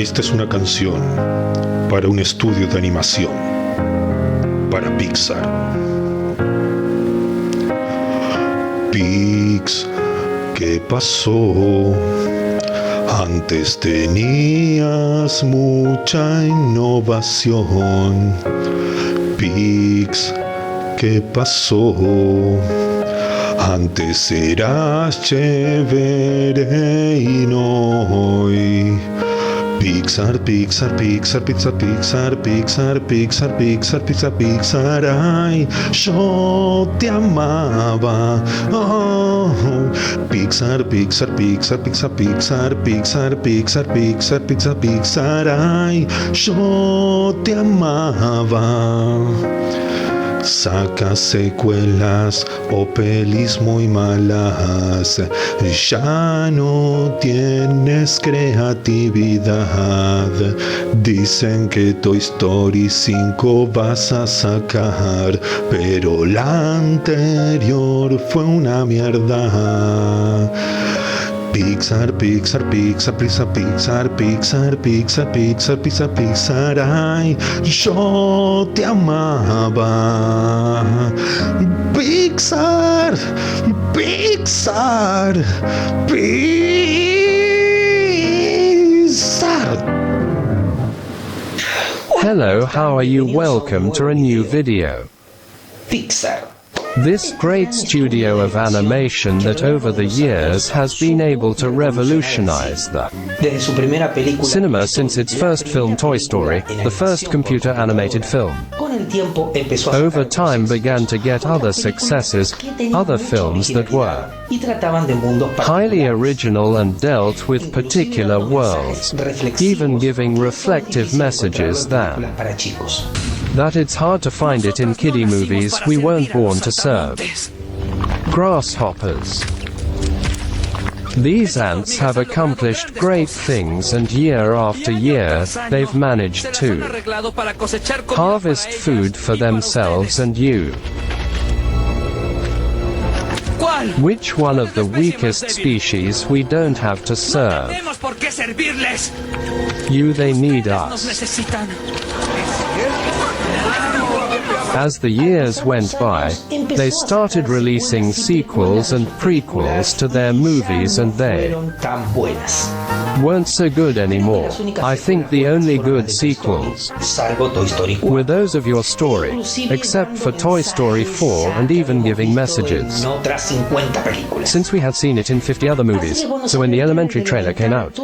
Esta es una canción para un estudio de animación, para Pixar. Pix, ¿qué pasó? Antes tenías mucha innovación. Pix, ¿qué pasó? Antes eras chévere y no hoy. Pixar, Pixar, Pixar, Pixar, Pixar, Pixar, Pixar, Pixar, Pixar, Pixar, ay, yo te amaba. Oh, Pixar, Pixar, Pixar, Pixar, Pixar, Pixar, Pixar, Pixar, Pixar, Pixar, ay, yo te amaba. Saca secuelas o pelis muy malas, ya no tienes creatividad. Dicen que Toy Story 5 vas a sacar, pero la anterior fue una mierda. Pixar, Pixar, Pixar, Pixar, Pixar, Pixar, Pixar, Pixar, Pixar, Pixar, ay, yo te amaba. Pixar, Pixar, Pixar. Hello, how are you? Welcome to a new video. Pixar. This great studio of animation that over the years has been able to revolutionize the Desde su primera película, cinema since its first film Toy Story, the first computer animated film. con el tiempo empezó a Over sacar time began to get other successes, other films that were y trataban de mundos highly original and dealt with particular worlds, even giving reflective messages that para chicos. it's hard to find it in kiddie movies we weren't born to serve. Grasshoppers. These ants have accomplished great things, and year after year, they've managed to harvest food for themselves and you. Which one of the weakest species we don't have to serve? You, they need us. As the years went by, they started releasing sequels and prequels to their movies, and they weren't so good anymore. I think the only good sequels were those of your story, except for Toy Story 4 and even giving messages. Since we had seen it in 50 other movies, so when the Elementary trailer came out,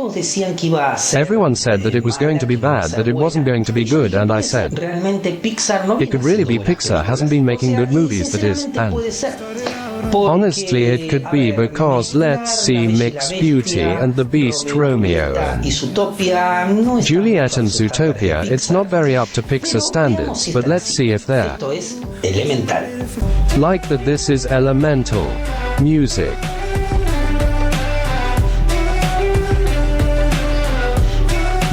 everyone said that it was going to be bad, that it wasn't going to be good, and I said, it could really be Pixar hasn't been making good movies, that is, and honestly it could be because let's see Mix Beauty and the Beast Romeo and Juliet and Zootopia, it's not very up to Pixar standards, but let's see if they're like that. This is Elemental music.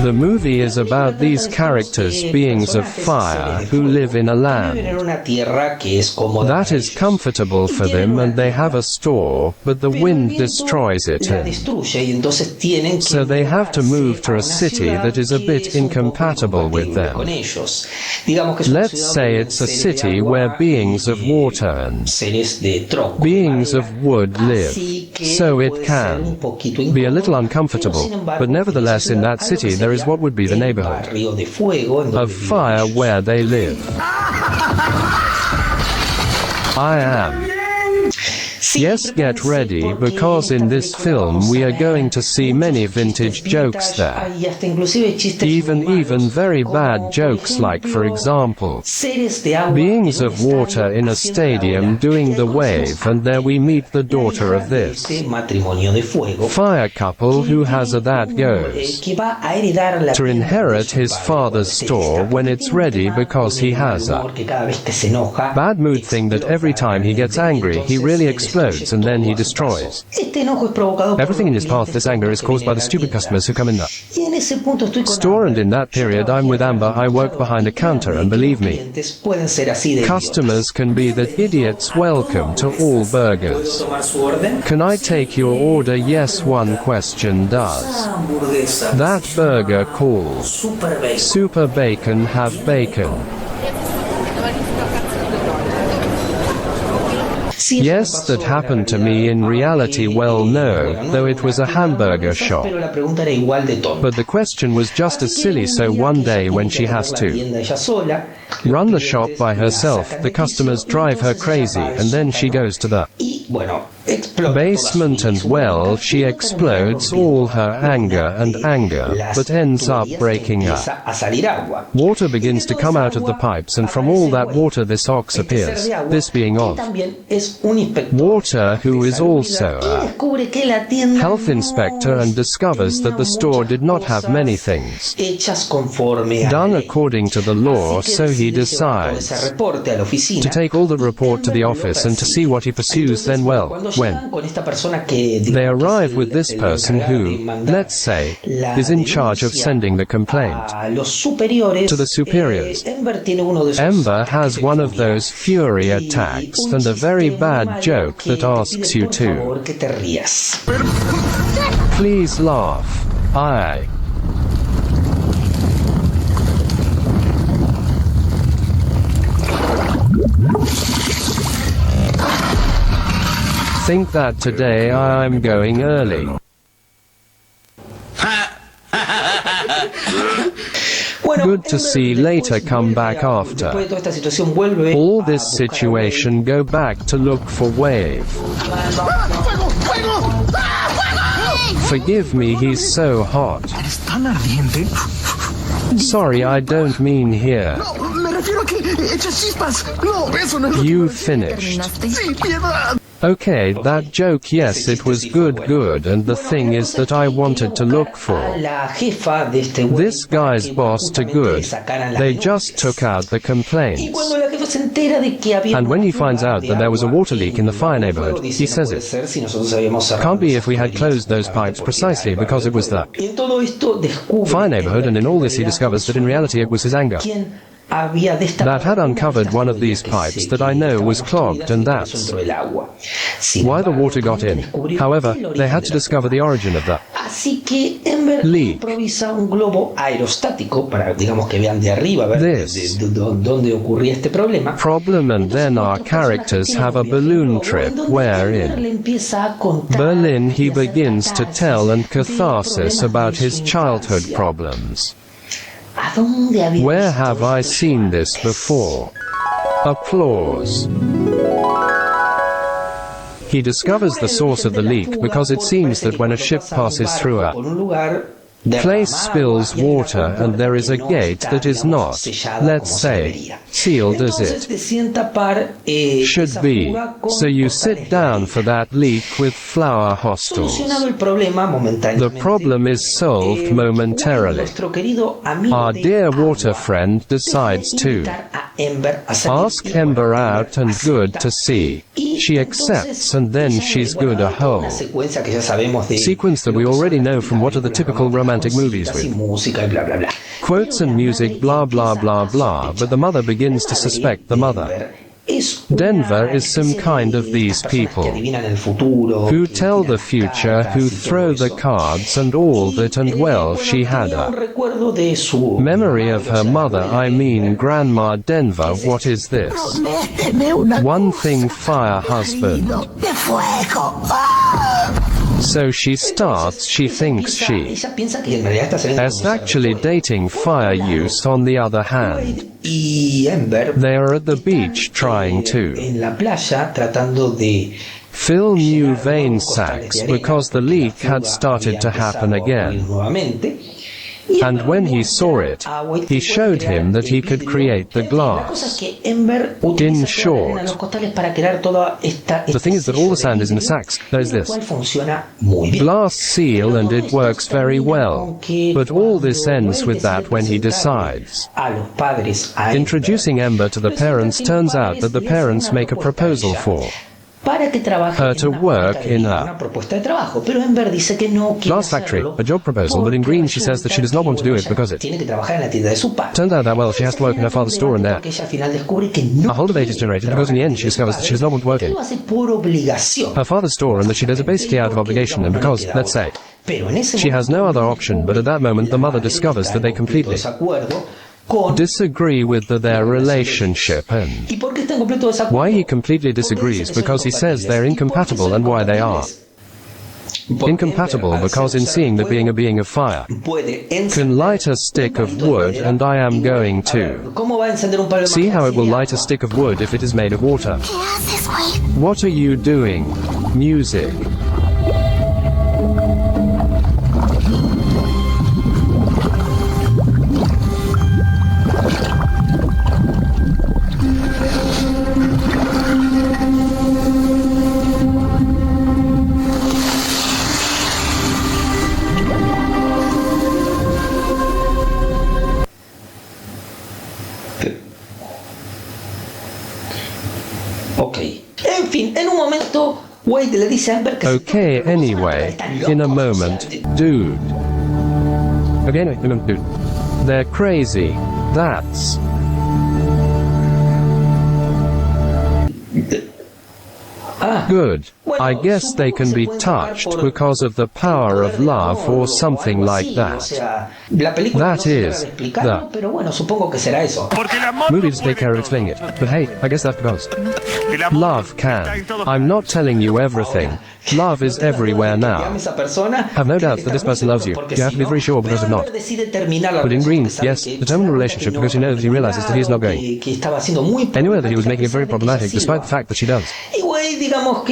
The movie is about these characters, beings of fire, who live in a land that is comfortable for them, and they have a store, but the wind destroys it, and so they have to move to a city that is a bit incompatible with them. Let's say it's a city where beings of water and beings of wood live, so it can be a little uncomfortable, but nevertheless in that city there is what would be the neighborhood of fire where they live. I am. Yes, get ready, because in this film we are going to see many vintage jokes there. Even very bad jokes, like for example, beings of water in a stadium doing the wave, and there we meet the daughter of this fire couple who has a that goes to inherit his father's store when it's ready, because he has a bad mood thing that every time he gets angry he really explodes explodes and then he destroys. Everything in his path, this anger, is caused by the stupid customers who come in the store, and in that period I'm with Amber. I work behind a counter, and believe me, customers can be the idiots. Welcome to All Burgers. Can I take your order? Yes. One question does that burger called Super Bacon have bacon? Yes, that happened to me in reality. Well, no, though it was a hamburger shop. But the question was just as silly. So one day when she has to run the shop by herself, the customers drive her crazy, and then she goes to the basement and, well, she explodes all her anger, but ends up breaking up. Water begins to come out of the pipes, and from all that water this ox appears, this being of water, who is also a health inspector, and discovers that the store did not have many things done according to the law, so he decides to take all the report to the office and to see what he pursues. Then, well, when they arrive with this person who, let's say, is in charge of sending the complaint to the superiors, Ember has one of those fury attacks and a very bad joke that asks you to please laugh. I think that today I'm going early. Good to see later. Come back after all this situation. Go back to look for wave. Forgive me, he's so hot. Sorry, I don't mean here. You finished. Okay, that joke, yes, it was good, and the thing is that I wanted to look for this guy's boss to good. They just took out the complaints. And when he finds out that there was a water leak in the fire neighborhood, he says it can't be if we had closed those pipes, precisely because it was the fire neighborhood, and in all this he discovers that in reality it was his anger that had uncovered one of these pipes that I know was clogged, and that's why the water got in. However, they had to discover the origin of the leak. This problem, and then our characters have a balloon trip where in Berlin he begins to tell and catharsis about his childhood problems. Where have I seen this before? Applause. He discovers the source of the leak because it seems that when a ship passes through a place spills water, and there is a gate that is not, let's say, sealed as it should be. So you sit down for that leak with flower hostels. The problem is solved momentarily. Our dear water friend decides to ask Ember out, and good to see. She accepts, and then she's good. A whole sequence that we already know from what are the typical romantic movies with quotes and music, blah blah blah blah, but the mother begins to suspect the mother. Denver is some kind of these people who tell the future, who throw the cards and all that, and well, she had a memory of her mother, I mean Grandma Denver. What is this? One thing, fire husband. So she starts, she thinks she is actually dating Fire Use. On the other hand, they are at the beach trying to fill new vein sacs because the leak had started to happen again. And when he saw it, he showed him that he could create the glass. In short, the thing is that all the sand is in the sacks. There's this glass seal, and it works very well. But all this ends with that when he decides introducing Ember to the parents, turns out that the parents make a proposal for para que trabaje her to en una work fábrica de in línea, a una propuesta de trabajo, pero Ember dice que no quiere glass factory, hacerlo a job proposal, but in porque green she says that she does not want to do it ella because it tiene que trabajar en la tienda de su padre. turned out that, well, she has to work in her father's store and there. Porque ella al final descubre que no A whole debate is quiere generated because in the end she discovers that she does not want to work que in lo hace por obligación. her father's store and that she does it basically out of obligation and because, let's say, Pero en ese she has no other option, but at that moment the mother discovers that they completely disagree with their relationship and why he completely disagrees because he says they're incompatible and why they are incompatible because in seeing that being a being of fire can light a stick of wood and I am going to see how it will light a stick of wood if it is made of water. What are you doing? Music. En fin, en un momento Wade le dice a Amber que Okay, anyway, in a moment, dude. Okay, anyway, in a moment, dude. They're crazy. That's good. I guess they can be touched because of the power of love or something like that. That is the movie to take care of explaining it. But hey, I guess that's because love can. I'm not telling you everything. Love is everywhere now. Have no doubt that this person loves you. You have to be very sure because if not. But in green, yes, determine the relationship because you know that he realizes that he is not going. Anyway, that he was making it very problematic despite the fact that she does.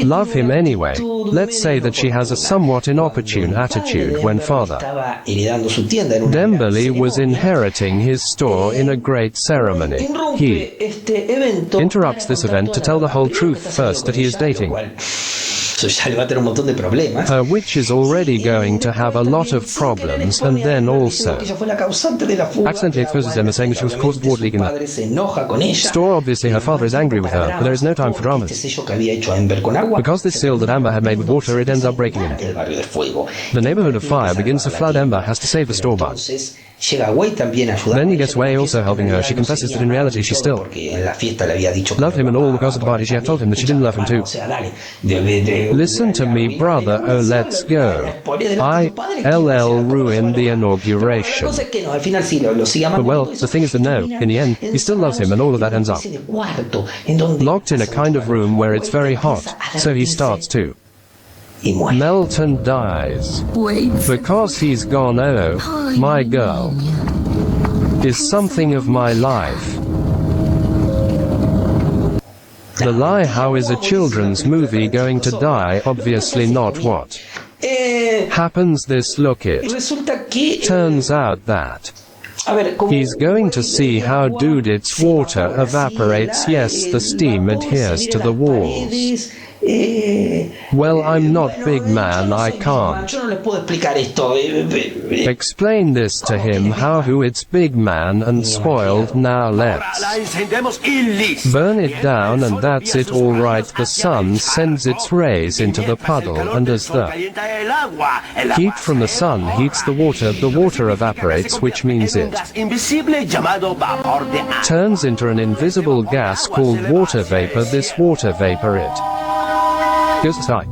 Love him anyway. Let's say that she has a somewhat inopportune attitude when Father Demberley was inheriting his store in a great ceremony. He interrupts this event to tell the whole truth first that he is dating her, which is already going to have a lot of problems, and then also accidentally exposes Emma saying that she was the cause of water leak in the store. Obviously her father is angry with her, but there is no time for dramas. Because this seal that Amber had made with water, it ends up breaking in. The neighborhood of fire begins to flood. Ember has to save the store but then he gets Way also helping her. She confesses that in reality she still loved him and all because of the party she had told him that she didn't love him too. Listen to me, brother, oh let's go. ILL ruined the inauguration. But well, the thing is that no, in the end, he still loves him and all of that ends up locked in a kind of room where it's very hot, so he starts to melt and dies. Because he's gone, oh, my girl is something of my life. The lie, how is a children's movie going to die? Obviously not. What happens this look it turns out that he's going to see how dude its water evaporates. Yes, the steam adheres to the walls. Well, I'm not big man, I can't explain this to him how who it's big man and spoiled. Now let's burn it down and that's it. Alright, the sun sends its rays into the puddle and as the heat from the sun heats the water evaporates, which means it turns into an invisible gas called water vapor. This water vapor goes aside.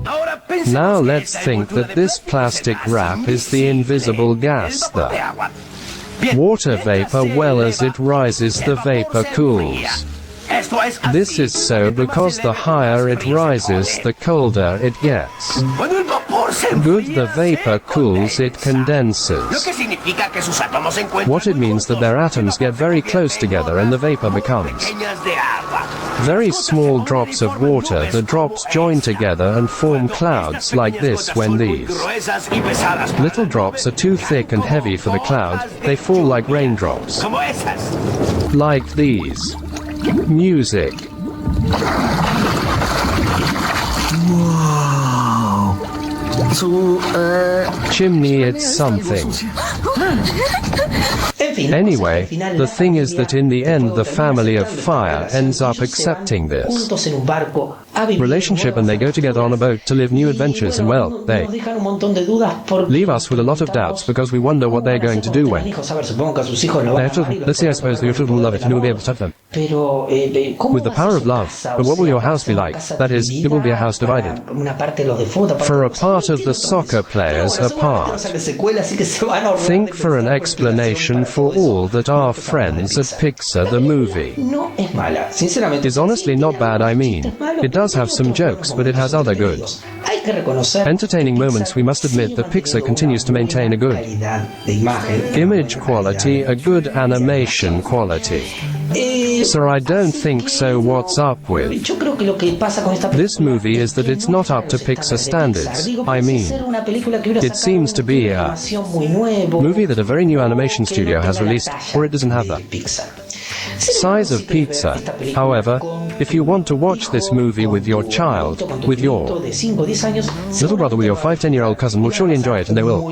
Now let's think that this plastic wrap is the invisible gas. The water vapor, well, as it rises the vapor cools. This is so because the higher it rises the colder it gets. Good, the vapor cools, it condenses. What it means that their atoms get very close together and the vapor becomes very small drops of water. The drops join together and form clouds like this. When these little drops are too thick and heavy for the cloud, they fall like raindrops. Like these. Music. So, chimney, it's something. En fin, Anyway, the thing is that in the end the family of Fire ends up accepting this juntos en un barco a vivir relationship and they go together on a boat to live new adventures, and well, they nos dejan un montón de dudas porque leave us with a lot of doubts because we wonder what they're going to do when. hijos, a ver, supongo que a sus hijos lo van a amar y los Let's see, I suppose your children will love it and you will be able to touch them. Pero, ¿cómo With the va a ser power of su love, casa? but O what will sea, your house be una like? casa That is, it will be a house divided. para una parte de los de fútbol, otra parte For de a los part of the adultos. soccer players, Pero a bueno, seguramente no part. sale secuela, así que se van a ahorrar Think de for an pensar explanation para for todo eso. all that are friends at Pixar the movie. No es mala, sinceramente. Is honestly not bad, I mean. It does have some jokes, but it has other goods. Hay que reconocer Entertaining moments, we must admit that Pixar continues to maintain a good calidad de imagen. image quality, a good animation quality. Sir, I don't think so. What's up with Yo creo que lo que pasa con esta this movie is that it's not up to Pixar standards. I mean, it seems to be a movie that a very new animation studio has released, or it doesn't have that. Size of Pizza. However, if you want to watch this movie with your child, with your little brother, with your 5-10-year-old cousin, will surely enjoy it and they will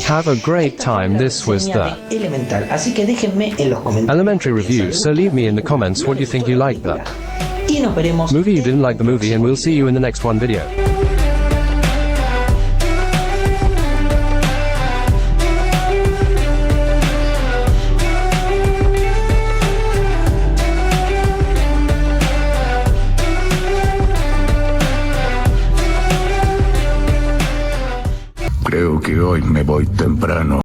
have a great time. This was the elementary review, so leave me in the comments what you think you liked that movie, you didn't like the movie, and we'll see you in the next one video. Creo que hoy me voy temprano.